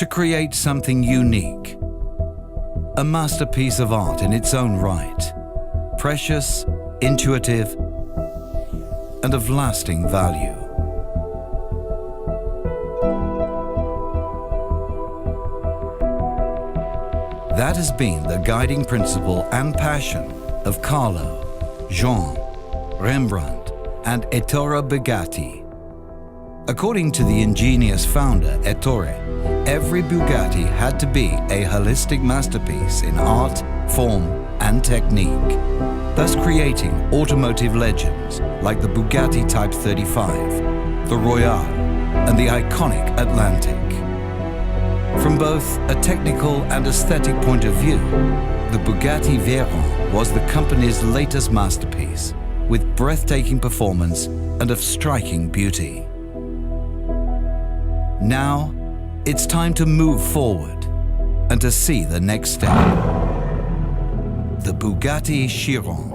to create something unique, a masterpiece of art in its own right, precious, intuitive, and of lasting value. That has been the guiding principle and passion of Carlo, Jean, Rembrandt, and Ettore Bugatti. According to the ingenious founder Ettore, every Bugatti had to be a holistic masterpiece in art, form, and technique, thus creating automotive legends like the Bugatti Type 35, the Royale, and the iconic Atlantic. From both a technical and aesthetic point of view, the Bugatti Veyron was the company's latest masterpiece, with breathtaking performance and of striking beauty. Now, it's time to move forward and to see the next step. The Bugatti Chiron.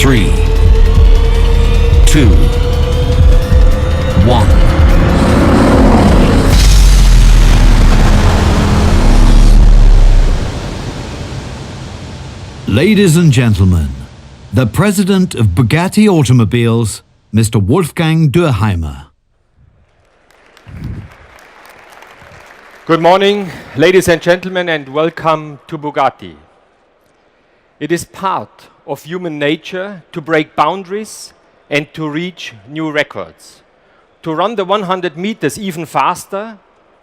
Three, 2, 1. Ladies and gentlemen, the president of Bugatti Automobiles, Mr. Wolfgang Dürheimer. Good morning, ladies and gentlemen, and welcome to Bugatti. It is part of human nature to break boundaries and to reach new records, to run the 100 meters even faster,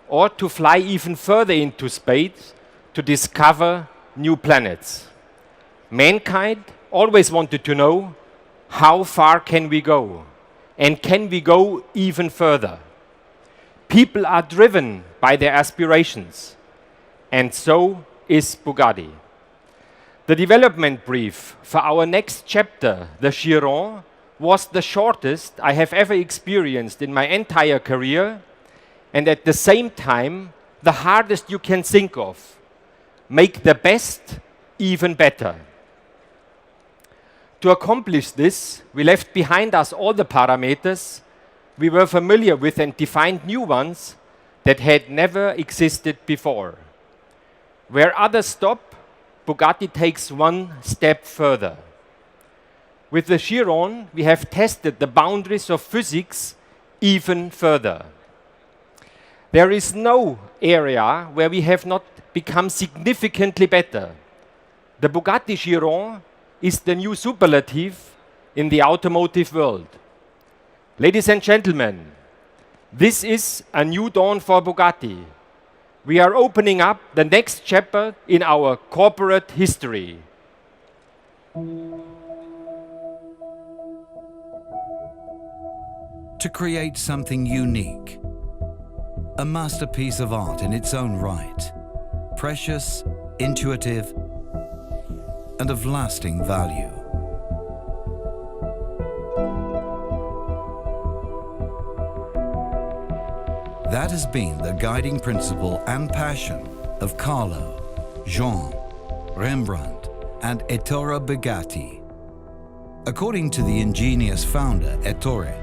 or to fly even further into space to discover new planets. Mankind always wanted to know, how far can we go? And can we go even further? People are driven by their aspirations, and so is Bugatti. The development brief for our next chapter, the Chiron, was the shortest I have ever experienced in my entire career, and at the same time, the hardest you can think of. Make the best even better. To accomplish this, we left behind us all the parameters we were familiar with and defined new ones that had never existed before. Where others stop, Bugatti takes one step further. With the Chiron, we have tested the boundaries of physics even further. There is no area where we have not become significantly better. The Bugatti Chiron is the new superlative in the automotive world. Ladies and gentlemen, this is a new dawn for Bugatti. We are opening up the next chapter in our corporate history. To create something unique, a masterpiece of art in its own right, precious, intuitive, and of lasting value. That has been the guiding principle and passion of Carlo, Jean, Rembrandt, and Ettore Bugatti. According to the ingenious founder Ettore,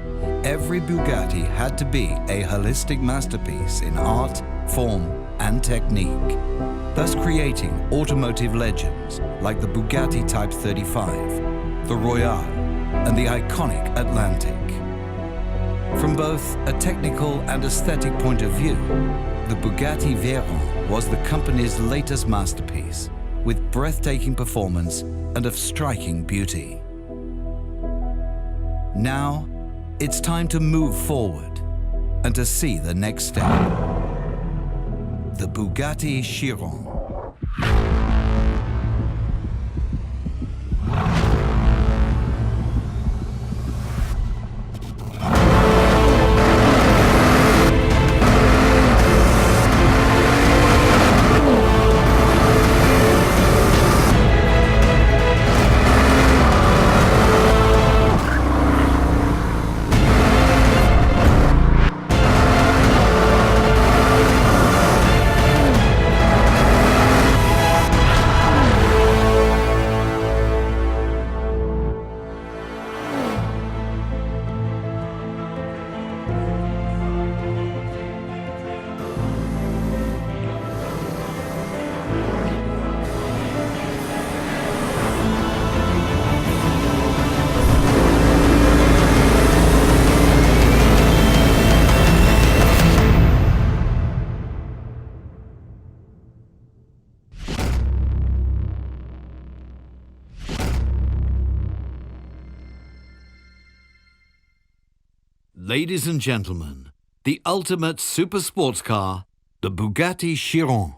every Bugatti had to be a holistic masterpiece in art, form, and technique, thus creating automotive legends like the Bugatti Type 35, the Royale, and the iconic Atlantic. From both a technical and aesthetic point of view, the Bugatti Veyron was the company's latest masterpiece, with breathtaking performance and of striking beauty. Now, it's time to move forward and to see the next step. The Bugatti Chiron. Ladies and gentlemen, the ultimate super sports car, the Bugatti Chiron.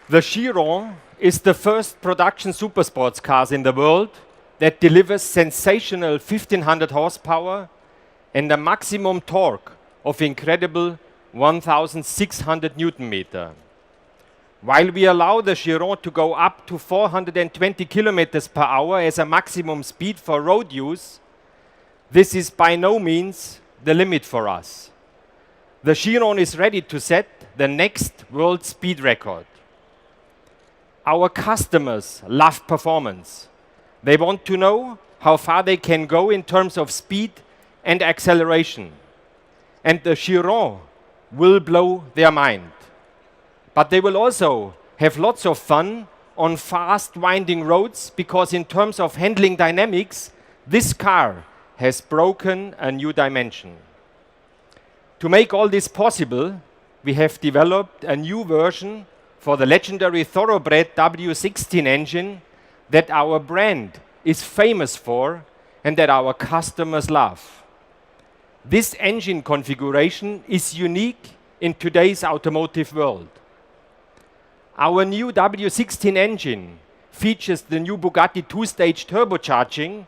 The Chiron is the first production supersports cars in the world that delivers sensational 1500 horsepower and a maximum torque of incredible 1600 Newton meter. While we allow the Chiron to go up to 420 kilometers per hour as a maximum speed for road use, this is by no means the limit for us. The Chiron is ready to set the next world speed record. Our customers love performance. They want to know how far they can go in terms of speed and acceleration. And the Chiron will blow their mind. But they will also have lots of fun on fast winding roads, because in terms of handling dynamics, this car has broken a new dimension. To make all this possible, we have developed a new version for the legendary thoroughbred W16 engine that our brand is famous for and that our customers love. This engine configuration is unique in today's automotive world. Our new W16 engine features the new Bugatti two-stage turbocharging,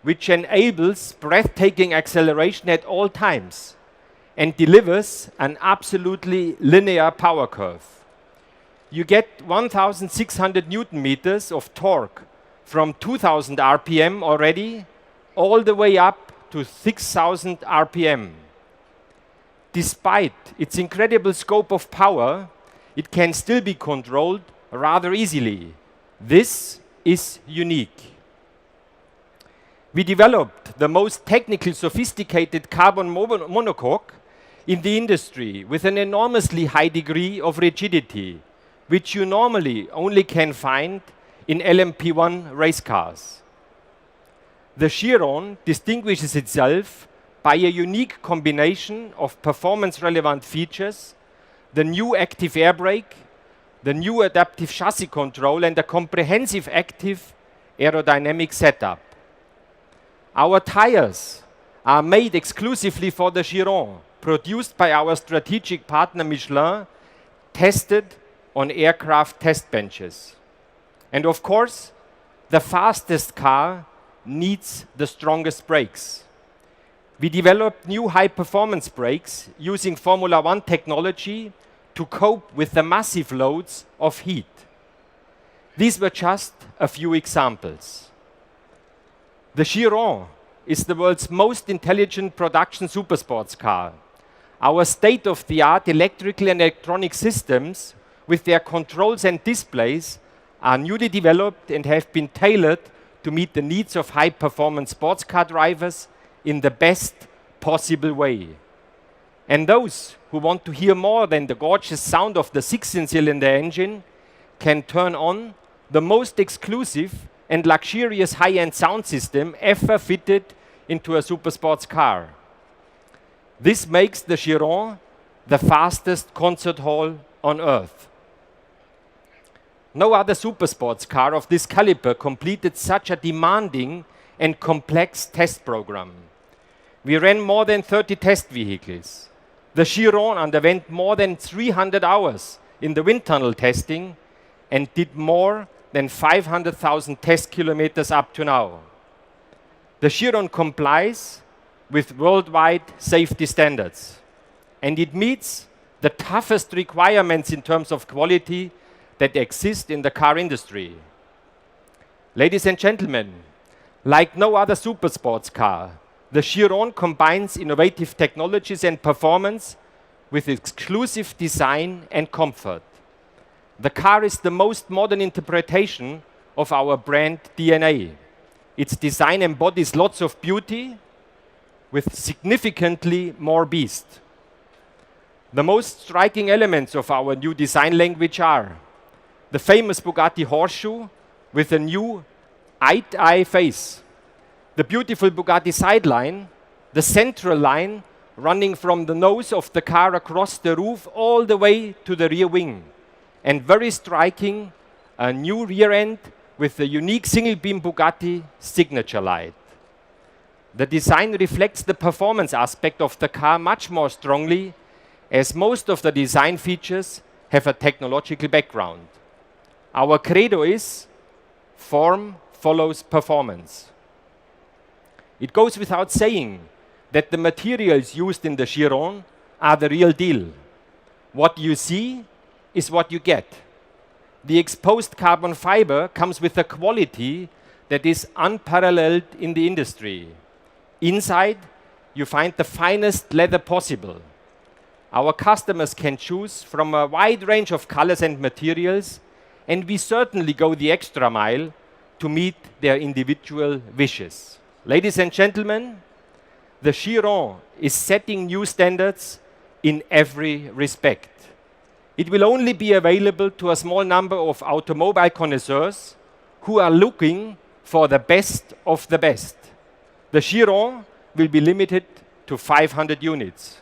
which enables breathtaking acceleration at all times and delivers an absolutely linear power curve. You get 1600 Newton meters of torque from 2000 RPM already, all the way up to 6000 RPM. Despite its incredible scope of power, it can still be controlled rather easily. This is unique. We developed the most technically sophisticated carbon monocoque in the industry with an enormously high degree of rigidity, which you normally only can find in LMP1 race cars. The Chiron distinguishes itself by a unique combination of performance-relevant features, the new active air brake, the new adaptive chassis control, and a comprehensive active aerodynamic setup. Our tires are made exclusively for the Chiron, produced by our strategic partner Michelin, tested on aircraft test benches. And of course, the fastest car needs the strongest brakes. We developed new high-performance brakes using Formula One technology to cope with the massive loads of heat. These were just a few examples. The Chiron is the world's most intelligent production supersports car. Our state-of-the-art electrical and electronic systems with their controls and displays, are newly developed and have been tailored to meet the needs of high-performance sports car drivers in the best possible way. And those who want to hear more than the gorgeous sound of the 16-cylinder engine can turn on the most exclusive and luxurious high-end sound system ever fitted into a supersports car. This makes the Chiron the fastest concert hall on earth. No other supersports car of this caliber completed such a demanding and complex test program. We ran more than 30 test vehicles. The Chiron underwent more than 300 hours in the wind tunnel testing and did more than 500,000 test kilometers up to now. The Chiron complies with worldwide safety standards, and it meets the toughest requirements in terms of quality that exist in the car industry. Ladies and gentlemen, like no other supersports car, the Chiron combines innovative technologies and performance with exclusive design and comfort. The car is the most modern interpretation of our brand DNA. Its design embodies lots of beauty with significantly more beast. The most striking elements of our new design language are the famous Bugatti horseshoe with a new eye face, the beautiful Bugatti sideline, the central line running from the nose of the car across the roof all the way to the rear wing, and very striking, a new rear end with the unique single-beam Bugatti signature light. The design reflects the performance aspect of the car much more strongly, as most of the design features have a technological background. Our credo is, form follows performance. It goes without saying that the materials used in the Chiron are the real deal. What you see is what you get. The exposed carbon fiber comes with a quality that is unparalleled in the industry. Inside, you find the finest leather possible. Our customers can choose from a wide range of colors and materials, and we certainly go the extra mile to meet their individual wishes. Ladies and gentlemen, the Chiron is setting new standards in every respect. It will only be available to a small number of automobile connoisseurs who are looking for the best of the best. The Chiron will be limited to 500 units.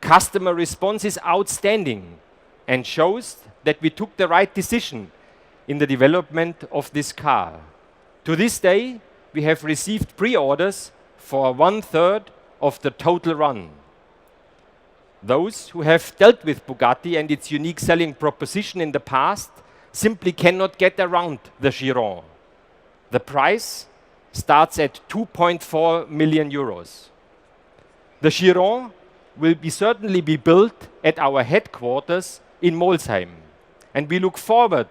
Customer response is outstanding and shows that we took the right decision in the development of this car. To this day, we have received pre-orders for 1/3 of the total run. Those who have dealt with Bugatti and its unique selling proposition in the past simply cannot get around the Chiron. The price starts at 2.4 million euros. The Chiron will certainly be built at our headquarters in Molsheim, and we look forward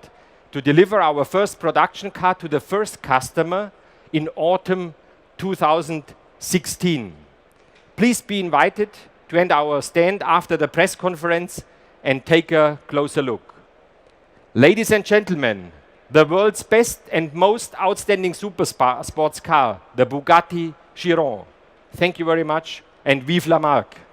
to deliver our first production car to the first customer in autumn 2016. Please be invited to enter our stand after the press conference and take a closer look. Ladies and gentlemen, the world's best and most outstanding sports car, the Bugatti Chiron. Thank you very much, and vive la marque!